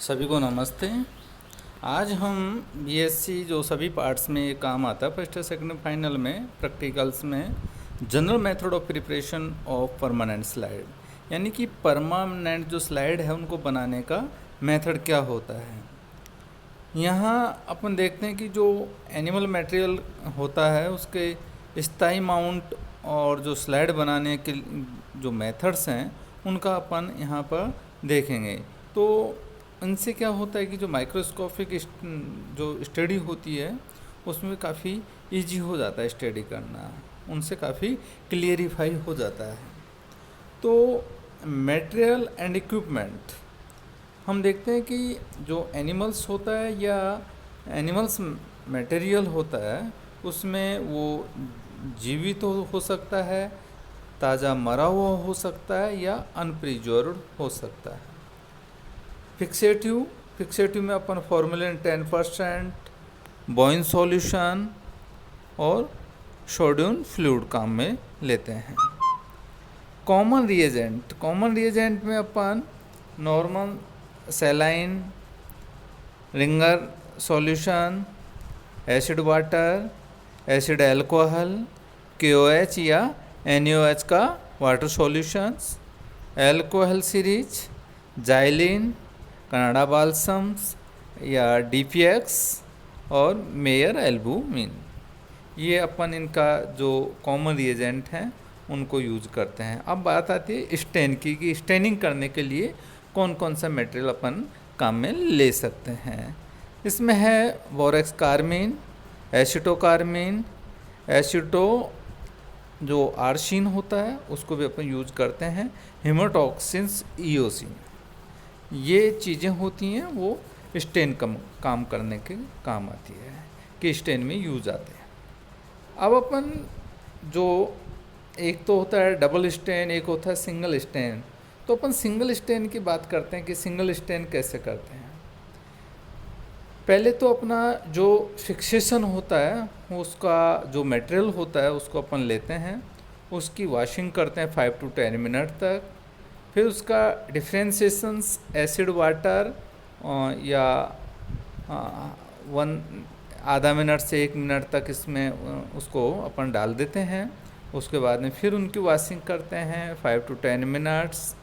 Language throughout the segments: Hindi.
सभी को नमस्ते। आज हम बीएससी जो सभी पार्ट्स में ये काम आता है, फर्स्ट सेकंड फाइनल में प्रैक्टिकल्स में general method of preparation of permanent slide, यानी कि परमानेंट जो स्लाइड है उनको बनाने का मेथड क्या होता है। यहाँ अपन देखते हैं कि जो एनिमल मटेरियल होता है उसके स्थाई माउंट और जो स्लाइड बनाने के जो मेथड्स हैं उनका अपन यहाँ पर देखेंगे। तो इनसे क्या होता है कि जो माइक्रोस्कोपिक जो स्टडी होती है उसमें काफ़ी इजी हो जाता है स्टडी करना, उनसे काफ़ी क्लियरिफाई हो जाता है। तो मटेरियल एंड इक्विपमेंट हम देखते हैं कि जो एनिमल्स होता है या एनिमल्स मटेरियल होता है उसमें वो जीवित हो सकता है, ताज़ा मरा हुआ हो सकता है या अनप्रिजर्व्ड हो सकता है। फिक्सेटिव में अपन फॉर्मेलिन 10%, बॉइन सॉल्यूशन और सोडियम फ्लूइड काम में लेते हैं। कॉमन रिएजेंट में अपन normal saline, Ringer solution, acid water, acid alcohol, KOH या NaOH का water solutions, alcohol series, xylene, Canada balsams या DPX और मेयर एल्बुमिन, ये अपन इनका जो कॉमन रिएजेंट हैं उनको यूज करते हैं। अब बात आती है स्टेन की कि स्टेनिंग करने के लिए कौन कौन सा मटेरियल अपन काम में ले सकते हैं। इसमें है बोरेक्स कार्मीन, एसिटो कार्मीन, एसिटो जो आर्शिन होता है उसको भी अपन यूज करते हैं, हेमाटॉक्सिन्स, ईओसिन, ये चीज़ें होती हैं वो स्टेन काम करने के काम आती है कि स्टेन में यूज आते हैं। अब अपन जो एक तो होता है डबल स्टेन, एक होता है सिंगल स्टेन। तो अपन सिंगल स्टेन की बात करते हैं कि सिंगल स्टेन कैसे करते हैं। पहले तो अपना जो फिक्सेशन होता है उसका जो मटेरियल होता है उसको अपन लेते हैं, उसकी वॉशिंग करते हैं 5 to 10 मिनट तक। फिर उसका डिफ्रेंशिएशंस एसिड वाटर या आधा मिनट से 1 मिनट तक इसमें उसको अपन डाल देते हैं। उसके बाद में फिर उनकी वॉशिंग करते हैं 5 to 10 मिनट्स।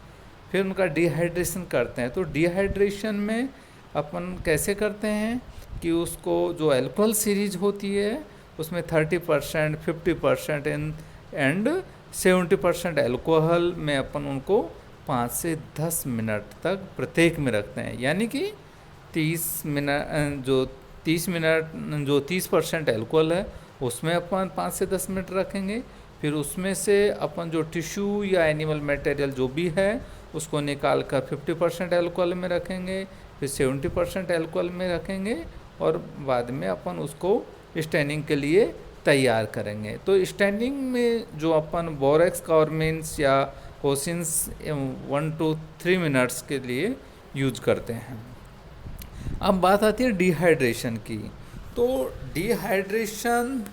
फिर उनका डिहाइड्रेशन करते हैं। तो डिहाइड्रेशन में अपन कैसे करते हैं कि उसको जो अल्कोहल सीरीज होती है उसमें 30%, 50% एंड 70% अल्कोहल में अपन उनको 5 से 10 मिनट तक प्रत्येक में रखते हैं, यानी कि 30 मिनट जो 30% अल्कोहल है उसमें अपन 5 से 10 मिनट रखेंगे। फिर उसमें से अपन जो टिश्यू या एनिमल मटेरियल जो भी है उसको निकाल कर 50% अल्कोहल में रखेंगे, फिर 70% अल्कोहल में रखेंगे और बाद में अपन उसको स्टेनिंग के लिए तैयार करेंगे। तो स्टेनिंग में जो अपन बोरेक्स कार्मीन्स या कोसिन्स 1 to 3 मिनट्स के लिए यूज करते हैं। अब बात आती है डिहाइड्रेशन की। तो डिहाइड्रेशन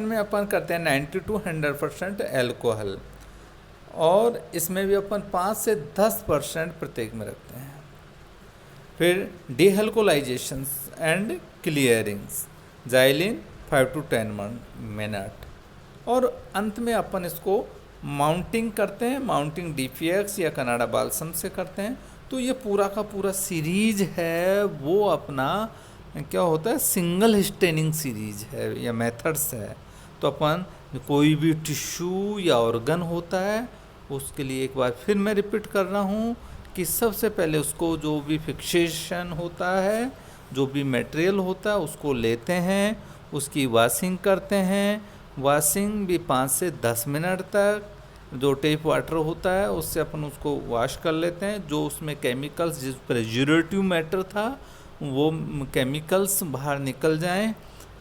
में अपन करते हैं 90 to 100% अल्कोहल और इसमें भी अपन 5 से 10% प्रत्येक में रखते हैं। फिर डिहल्कोलाइजेशन एंड क्लियरिंग्स, जाइलिन 5 to 10 मिनट और अंत में अपन इसको माउंटिंग करते हैं। माउंटिंग DPX या कनाडा बाल्सम से करते हैं। तो ये पूरा का पूरा सीरीज है वो अपना क्या होता है, सिंगल स्टेनिंग सीरीज है या मेथड्स है। तो अपन कोई भी टिश्यू या ऑर्गन होता है उसके लिए एक बार फिर मैं रिपीट कर रहा हूँ कि सबसे पहले उसको जो भी फिक्सेशन होता है, जो भी मटेरियल होता है उसको लेते हैं, उसकी वॉशिंग करते हैं। वॉशिंग भी 5 से 10 मिनट तक, जो टेप वाटर होता है उससे अपन उसको वॉश कर लेते हैं। जो उसमें केमिकल्स, जिस प्रिजर्वेटिव मैटर था वो केमिकल्स बाहर निकल जाएं।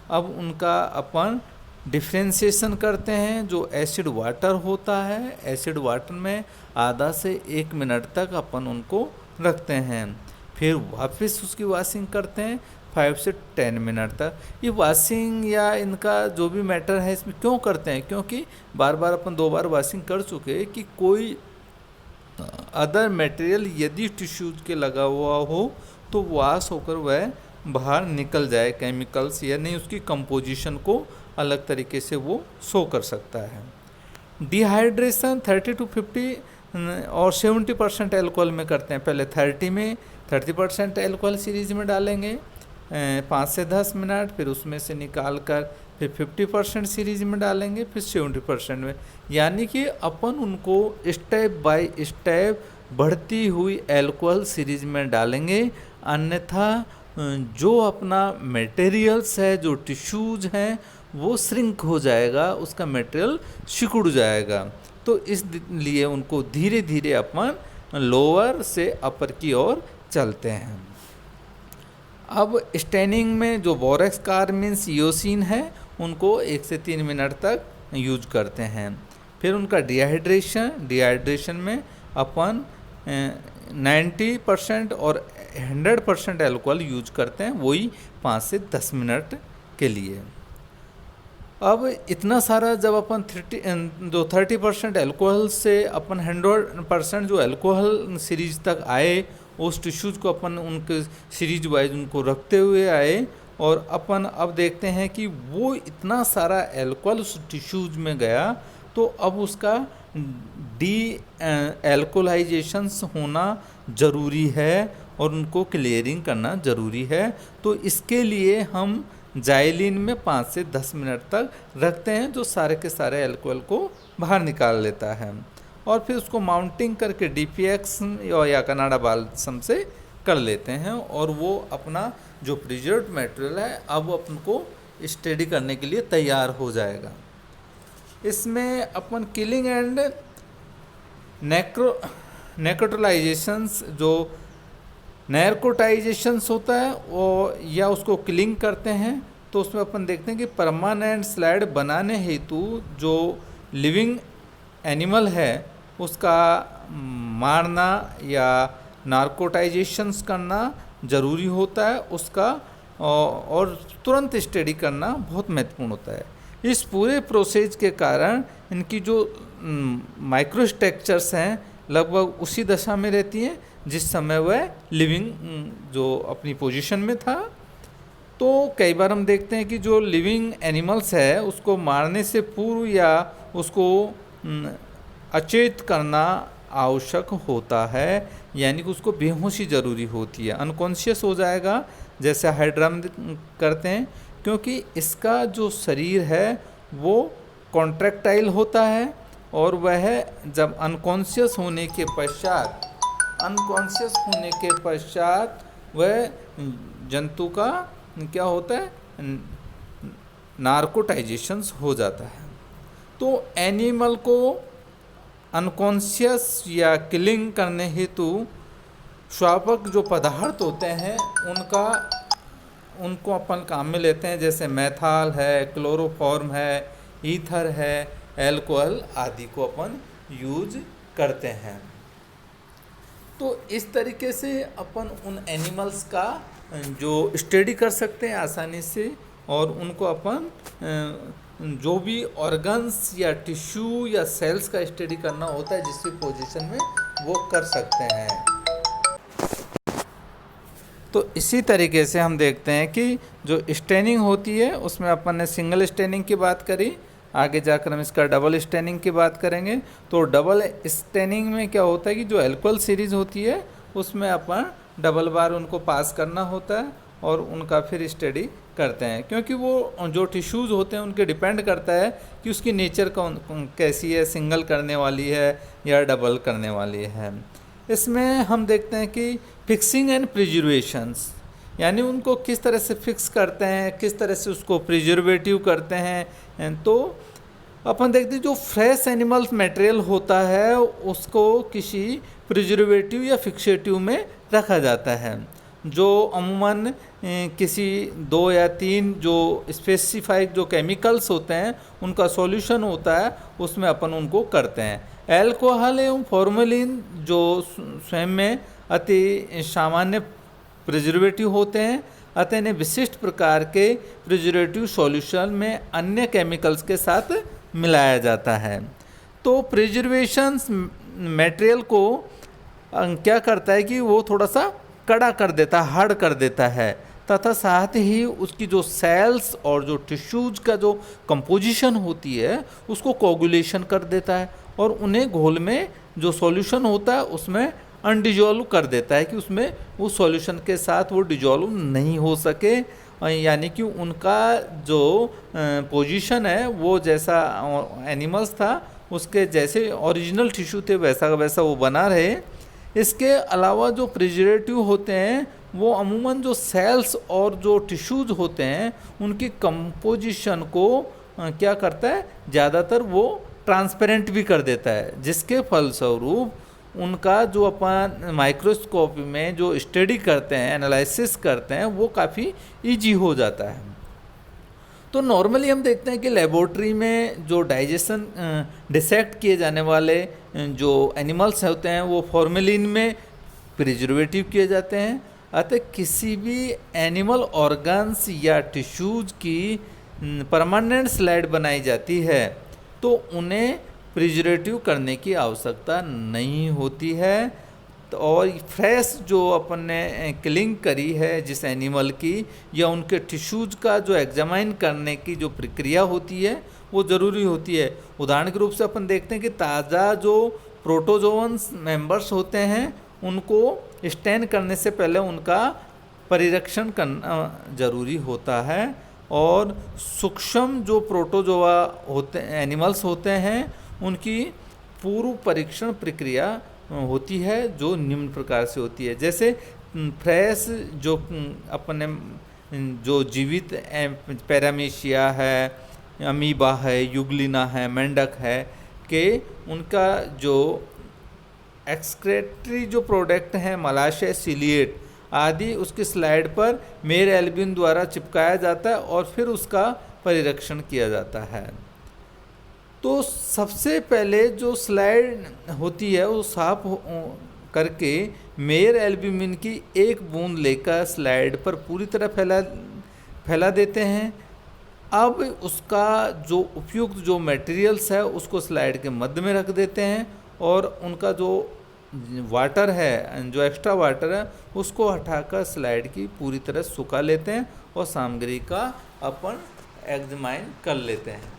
अब उनका अपन डिफ्रेंशिएशन करते हैं। जो एसिड वाटर होता है, एसिड वाटर में आधा से 1 मिनट तक अपन उनको रखते हैं। फिर वापस उसकी वॉशिंग करते हैं 5 से 10 मिनट तक। ये वॉशिंग या इनका जो भी मैटर है इसमें क्यों करते हैं, क्योंकि बार बार अपन 2 बार वॉशिंग कर चुके कि कोई अदर मटेरियल यदि टिश्यूज के लगा हुआ हो तो वॉश होकर वह बाहर निकल जाए, केमिकल्स या नहीं उसकी कंपोजिशन को अलग तरीके से वो शो कर सकता है। डिहाइड्रेशन 30 to 50 और 70% एल्कोहल में करते हैं। पहले 30 में 30% एल्कोहल सीरीज में डालेंगे 5 से 10 मिनट, फिर उसमें से निकाल कर फिर 50% सीरीज में डालेंगे, फिर 70% में, यानी कि अपन उनको स्टेप बाय स्टेप बढ़ती हुई एल्कोहल सीरीज में डालेंगे। अन्यथा जो अपना मटेरियल्स है, जो टिश्यूज हैं, वो श्रिंक हो जाएगा, उसका मटेरियल सिकुड़ जाएगा। तो इसलिए उनको धीरे धीरे अपन लोअर से अपर की ओर चलते हैं। अब स्टेनिंग में जो बोरेक्स कार्मीन्स ईओसिन है उनको 1 से 3 मिनट तक यूज करते हैं। फिर उनका डिहाइड्रेशन में अपन 90% और 100% अल्कोहल यूज करते हैं, वही 5 से 10 मिनट के लिए। अब इतना सारा जब अपन 30% अल्कोहल से अपन 100% जो अल्कोहल सीरीज तक आए, उस टिश्यूज़ को अपन उनके सीरीज वाइज उनको रखते हुए आए, और अपन अब देखते हैं कि वो इतना सारा अल्कोहल उस टिश्यूज में गया, तो अब उसका डी एल्कोलाइजेशंस होना ज़रूरी है और उनको क्लियरिंग करना ज़रूरी है। तो इसके लिए हम जाइलिन में 5 से 10 मिनट तक रखते हैं, जो सारे के सारे अल्कोहल को बाहर निकाल लेता है, और फिर उसको माउंटिंग करके DPX या कनाडा बाल्सम से कर लेते हैं, और वो अपना जो प्रिजर्व्ड मटेरियल है अब अपन को स्टडी करने के लिए तैयार हो जाएगा। इसमें अपन किलिंग एंड नेक्रोटाइजेशंस, जो नैरकोटाइजेशंस होता है वो, या उसको किलिंग करते हैं, तो उसमें अपन देखते हैं कि परमानेंट स्लाइड बनाने हेतु जो लिविंग एनिमल है उसका मारना या नार्कोटाइजेशंस करना ज़रूरी होता है उसका, और तुरंत स्टडी करना बहुत महत्वपूर्ण होता है। इस पूरे प्रोसेस के कारण इनकी जो माइक्रोस्ट्रक्चर्स हैं लगभग उसी दशा में रहती हैं जिस समय वह लिविंग जो अपनी पोजीशन में था। तो कई बार हम देखते हैं कि जो लिविंग एनिमल्स है उसको मारने से पूर्व या उसको अचेत करना आवश्यक होता है, यानी कि उसको बेहोशी ज़रूरी होती है, अनकॉन्शियस हो जाएगा जैसे हाइड्रम करते हैं, क्योंकि इसका जो शरीर है वो कॉन्ट्रैक्टाइल होता है, और वह जब अनकॉन्शियस होने के पश्चात वह जंतु का क्या होता है, नार्कोटाइजेशंस हो जाता है। तो एनिमल को अनकॉन्शियस या किलिंग करने हेतु श्वापक जो पदार्थ होते हैं उनको अपन काम में लेते हैं, जैसे मैथाल है, क्लोरोफॉर्म है, ईथर है, एल्कोहल आदि को अपन यूज करते हैं। तो इस तरीके से अपन उन एनिमल्स का जो स्टडी कर सकते हैं आसानी से, और उनको अपन जो भी ऑर्गन्स या टिश्यू या सेल्स का स्टडी करना होता है जिस भी पोजीशन में वो कर सकते हैं। तो इसी तरीके से हम देखते हैं कि जो स्टेनिंग होती है उसमें अपन ने सिंगल स्टेनिंग की बात करी, आगे जाकर हम इसका डबल स्टेनिंग की बात करेंगे। तो डबल स्टेनिंग में क्या होता है कि जो अल्कोहल सीरीज होती है उसमें अपन डबल बार उनको पास करना होता है और उनका फिर स्टडी करते हैं, क्योंकि वो जो टिश्यूज़ होते हैं उनके डिपेंड करता है कि उसकी नेचर कैसी है, सिंगल करने वाली है या डबल करने वाली है। इसमें हम देखते हैं कि फिक्सिंग एंड प्रिजर्वेशंस, यानी उनको किस तरह से फिक्स करते हैं, किस तरह से उसको प्रिजर्वेटिव करते हैं। तो अपन देखते हैं जो फ्रेश एनिमल मटेरियल होता है उसको किसी प्रिजर्वेटिव या फिक्सेटिव में रखा जाता है, जो अमूमन किसी 2 या 3 जो स्पेसिफाइड जो केमिकल्स होते हैं उनका सॉल्यूशन होता है, उसमें अपन उनको करते हैं। एल्कोहल एवं फॉर्मेलिन जो स्वयं में अति सामान्य प्रिजर्वेटिव होते हैं, अतः इन्हें विशिष्ट प्रकार के प्रिजर्वेटिव सॉल्यूशन में अन्य केमिकल्स के साथ मिलाया जाता है। तो प्रिजर्वेशंस मटेरियल को क्या करता है कि वो थोड़ा सा कड़ा कर देता है, हार्ड कर देता है, तथा साथ ही उसकी जो सेल्स और जो टिश्यूज का जो कंपोजिशन होती है उसको कोगुलेशन कर देता है और उन्हें घोल में जो सॉल्यूशन होता है उसमें अनडिजॉल्व कर देता है कि उसमें उस सॉल्यूशन के साथ वो डिजॉल्व नहीं हो सके, यानी कि उनका जो पोजीशन है वो जैसा एनिमल्स था उसके जैसे ओरिजिनल टिश्यू थे वैसा वैसा वो बना रहे। इसके अलावा जो प्रिजर्वेटिव होते हैं वो अमूमन जो सेल्स और जो टिश्यूज होते हैं उनकी कंपोजिशन को क्या करता है, ज़्यादातर वो ट्रांसपेरेंट भी कर देता है, जिसके फलस्वरूप उनका जो अपन माइक्रोस्कोप में जो स्टडी करते हैं, एनालिसिस करते हैं, वो काफ़ी इजी हो जाता है। तो नॉर्मली हम देखते हैं कि लेबोरेटरी में जो डाइजेशन डिसेक्ट किए जाने वाले जो एनिमल्स होते हैं वो फॉर्मेलिन में प्रिजर्वेटिव किए जाते हैं। अतः किसी भी एनिमल ऑर्गन्स या टिश्यूज की परमानेंट स्लाइड बनाई जाती है तो उन्हें प्रिजर्वेटिव करने की आवश्यकता नहीं होती है। तो और फ्रेश जो अपन ने किलिंग करी है जिस एनिमल की या उनके टिश्यूज का जो एग्जामाइन करने की जो प्रक्रिया होती है वो ज़रूरी होती है। उदाहरण के रूप से अपन देखते हैं कि ताज़ा जो प्रोटोजोअन्स मेंबर्स होते हैं उनको स्टैन करने से पहले उनका परिरक्षण करना ज़रूरी होता है और सूक्ष्म जो प्रोटोजोआ होते एनिमल्स होते हैं उनकी पूर्व परीक्षण प्रक्रिया होती है जो निम्न प्रकार से होती है। जैसे फ्रेश जो अपने जो जीवित पैरामीशिया है, अमीबा है, युगलिना है, मेंढक है के उनका जो एक्सक्रेटरी जो प्रोडक्ट हैं मलाशय, सिलिएट आदि उसकी स्लाइड पर मेयर एल्ब्यूमिन द्वारा चिपकाया जाता है और फिर उसका परिरक्षण किया जाता है। तो सबसे पहले जो स्लाइड होती है वो साफ करके मेयर एल्ब्यूमिन की एक बूंद लेकर स्लाइड पर पूरी तरह फैला देते हैं। अब उसका जो उपयुक्त जो मटेरियल्स है उसको स्लाइड के मध्य में रख देते हैं और उनका जो वाटर है, जो एक्स्ट्रा वाटर है, उसको हटाकर स्लाइड की पूरी तरह सुखा लेते हैं और सामग्री का अपन एग्जामाइन कर लेते हैं।